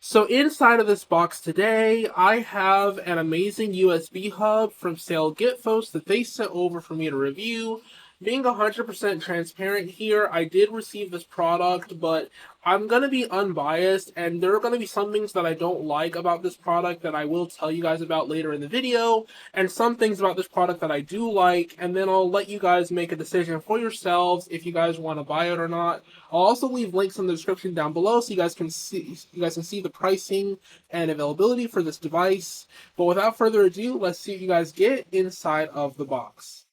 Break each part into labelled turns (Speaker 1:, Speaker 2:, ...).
Speaker 1: So inside of this box today, I have an amazing USB hub from sale Gitfos that they sent over for me to review. Being 100% transparent here, I did receive this product, but I'm going to be unbiased, and there are going to be some things that I don't like about this product that I will tell you guys about later in the video, and some things about this product that I do like, and then I'll let you guys make a decision for yourselves if you guys want to buy it or not. I'll also leave links in the description down below so you guys can see the pricing and availability for this device. But without further ado, let's see what you guys get inside of the box.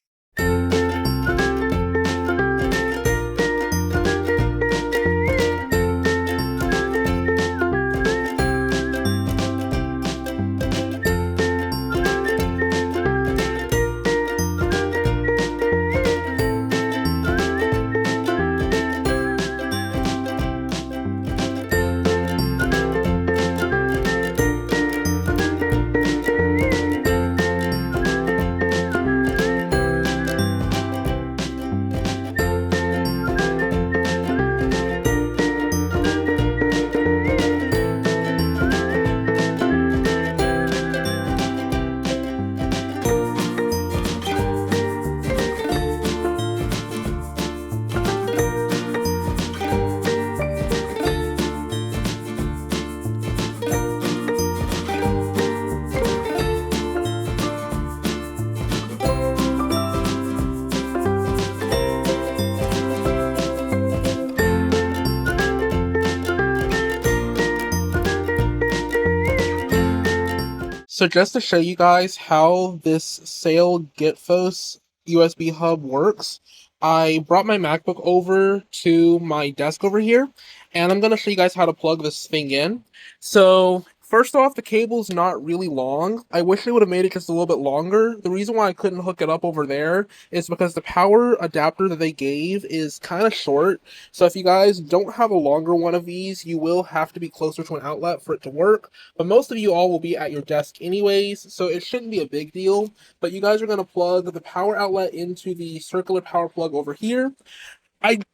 Speaker 1: So just to show you guys how this sale Gitfos USB hub works, I brought my MacBook over to my desk over here, and I'm going to show you guys how to plug this thing in. So first off, the cable's not really long. I wish they would have made it just a little bit longer. The reason why I couldn't hook it up over there is because the power adapter that they gave is kind of short. So if you guys don't have a longer one of these, you will have to be closer to an outlet for it to work. But most of you all will be at your desk anyways, so it shouldn't be a big deal. But you guys are going to plug the power outlet into the circular power plug over here.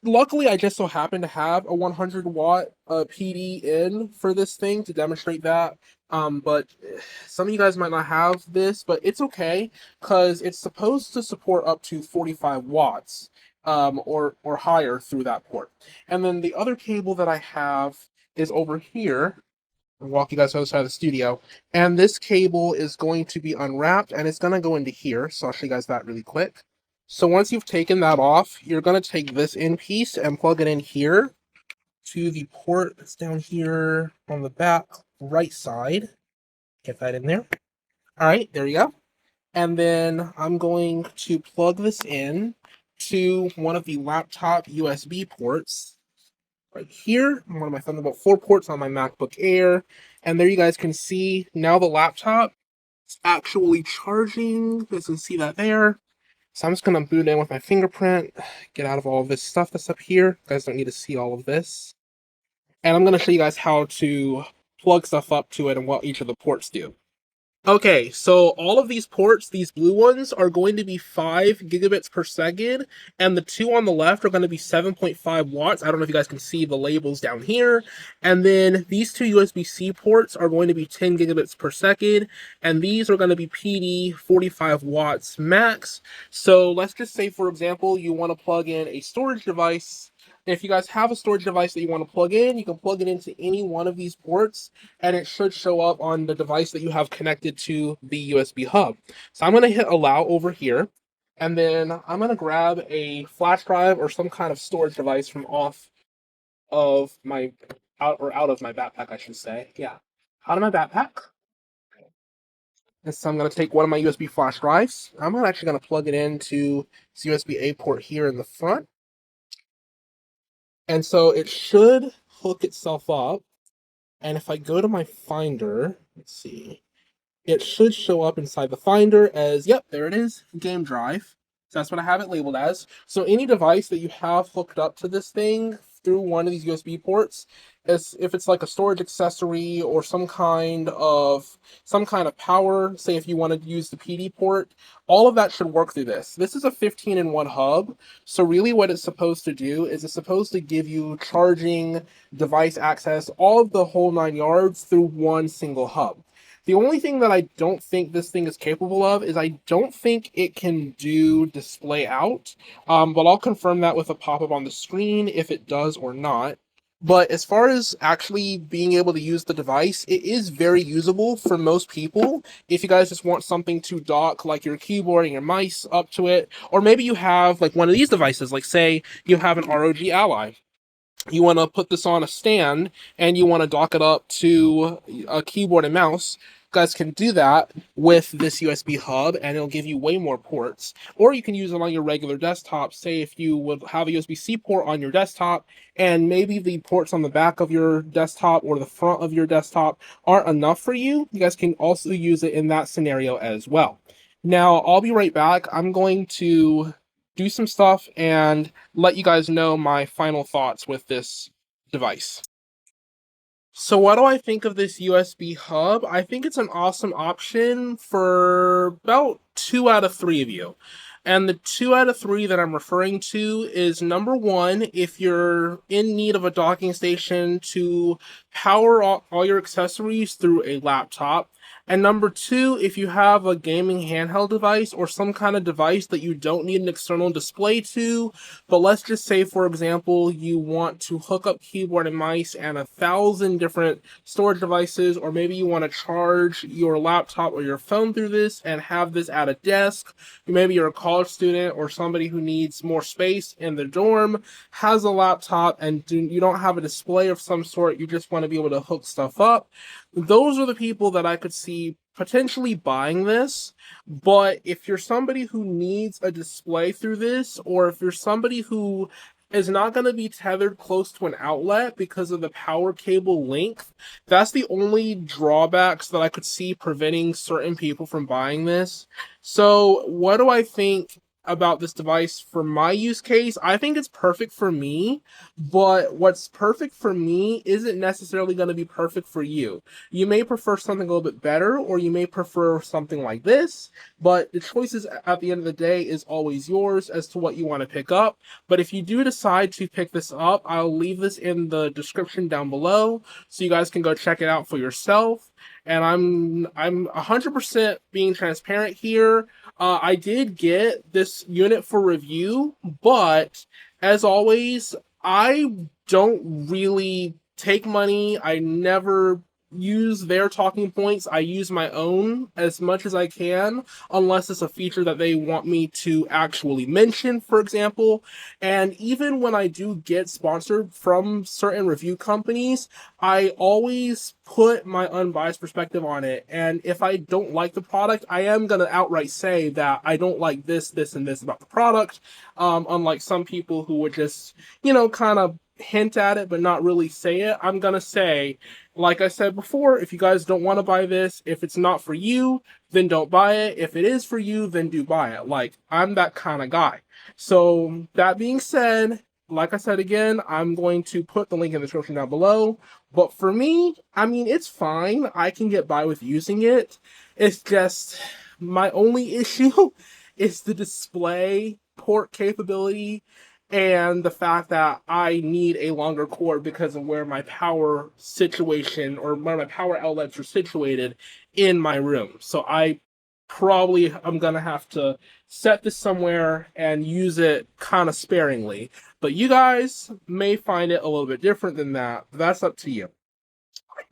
Speaker 1: Luckily I just so happen to have a 100 watt PD in for this thing to demonstrate that. But some of you guys might not have this, but it's okay because it's supposed to support up to 45 watts or higher through that port. And then the other cable that I have is over here. I'll walk you guys outside of the studio, and this cable is going to be unwrapped and it's going to go into here. So I'll show you guys that really quick. So once you've taken that off, you're going to take this in piece and plug it in here to the port that's down here on the back right side. Get that in there. All right, there you go. And then I'm going to plug this in to one of the laptop USB ports right here, one of my Thunderbolt 4 ports on my MacBook Air. And there you guys can see now the laptop is actually charging. You guys can see that there. So I'm just going to boot in with my fingerprint, get out of all of this stuff that's up here. You guys don't need to see all of this. And I'm going to show you guys how to plug stuff up to it and what each of the ports do. Okay, so all of these ports, these blue ones, are going to be 5 gigabits per second, and the two on the left are going to be 7.5 watts. I don't know if you guys can see the labels down here. And then these two USB-C ports are going to be 10 gigabits per second, and these are going to be PD 45 watts max. So let's just say, for example, you want to plug in a storage device. If you guys have a storage device that you want to plug in, you can plug it into any one of these ports, and it should show up on the device that you have connected to the USB hub. So I'm going to hit allow over here, and then I'm going to grab a flash drive or some kind of storage device from off of my, out of my backpack, I should say. Yeah, out of my backpack. And so I'm going to take one of my USB flash drives. I'm actually going to plug it into this USB-A port here in the front. And so it should hook itself up. And if I go to my Finder, let's see, it should show up inside the Finder as, yep, there it is, game drive. So that's what I have it labeled as. So any device that you have hooked up to this thing through one of these USB ports as if it's like a storage accessory or some kind of power, say if you want to use the PD port, all of that should work through this. This is a 15-in-1 hub, so really what it's supposed to do is it's supposed to give you charging, device access, all of the whole 9 yards through one single hub. The only thing that I don't think this thing is capable of is I don't think it can do display out. But I'll confirm that with a pop-up on the screen if it does or not. But as far as actually being able to use the device, it is very usable for most people. If you guys just want something to dock like your keyboard and your mice up to it, or maybe you have like one of these devices, like say you have an ROG Ally, you want to put this on a stand and you want to dock it up to a keyboard and mouse, you guys can do that with this USB hub and it'll give you way more ports. Or you can use it on your regular desktop. Say if you would have a USB-C port on your desktop and maybe the ports on the back of your desktop or the front of your desktop aren't enough for you, you guys can also use it in that scenario as well. Now, I'll be right back. I'm going to do some stuff and let you guys know my final thoughts with this device. So what do I think of this USB hub? I think it's an awesome option for about 2 out of 3 of you. And the 2 out of 3 that I'm referring to is number one, if you're in need of a docking station to power all your accessories through a laptop. And number two, if you have a gaming handheld device or some kind of device that you don't need an external display to, but let's just say, for example, you want to hook up keyboard and mice and 1,000 different storage devices, or maybe you want to charge your laptop or your phone through this and have this at a desk. Maybe you're a college student or somebody who needs more space in the dorm, has a laptop, and you don't have a display of some sort, you just want to be able to hook stuff up. Those are the people that I could see potentially buying this. But if you're somebody who needs a display through this, or if you're somebody who is not going to be tethered close to an outlet because of the power cable length, that's the only drawbacks that I could see preventing certain people from buying this. So what do I think about this device for my use case? I think it's perfect for me, but what's perfect for me isn't necessarily going to be perfect for you. You may prefer something a little bit better, or you may prefer something like this, but the choices at the end of the day is always yours as to what you want to pick up. But if you do decide to pick this up, I'll leave this in the description down below so you guys can go check it out for yourself. And I'm 100% being transparent here. I did get this unit for review, but as always, I don't really take money. I never use their talking points. I use my own as much as I can, unless it's a feature that they want me to actually mention, for example. And even when I do get sponsored from certain review companies, I always put my unbiased perspective on it. And if I don't like the product, I am going to outright say that I don't like this, this, and this about the product. Unlike some people who would just, kind of hint at it but not really say it. I'm going to say, like I said before, if you guys don't want to buy this, if it's not for you, then don't buy it. If it is for you, then do buy it. Like, I'm that kind of guy. So, that being said, like I said again, I'm going to put the link in the description down below. But for me, I mean, it's fine. I can get by with using it. It's just, my only issue is the display port capability and the fact that I need a longer cord because of where my power situation or where my power outlets are situated in my room. So I probably am going to have to set this somewhere and use it kind of sparingly. But you guys may find it a little bit different than that. That's up to you.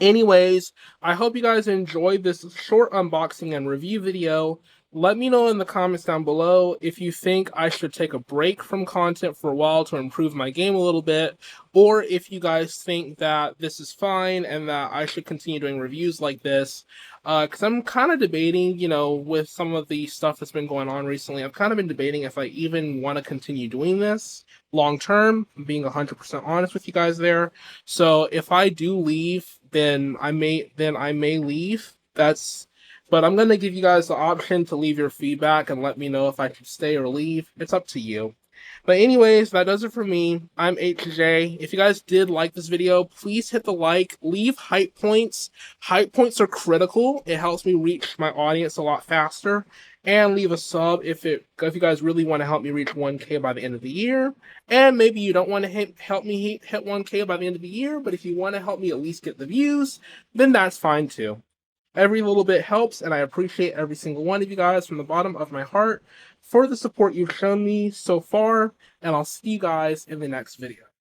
Speaker 1: Anyways, I hope you guys enjoyed this short unboxing and review video. Let me know in the comments down below if you think I should take a break from content for a while to improve my game a little bit, or if you guys think that this is fine and that I should continue doing reviews like this. Because I'm kind of debating, with some of the stuff that's been going on recently, I've kind of been debating if I even want to continue doing this long term, being 100% honest with you guys there. So if I do leave, then I may leave. But I'm going to give you guys the option to leave your feedback and let me know if I should stay or leave. It's up to you. But anyways, that does it for me. I'm HJ. If you guys did like this video, please hit the like, leave hype points. Hype points are critical. It helps me reach my audience a lot faster. And leave a sub if you guys really want to help me reach 1K by the end of the year. And maybe you don't want to help me hit 1K by the end of the year, but if you want to help me at least get the views, then that's fine too. Every little bit helps, and I appreciate every single one of you guys from the bottom of my heart for the support you've shown me so far, and I'll see you guys in the next video.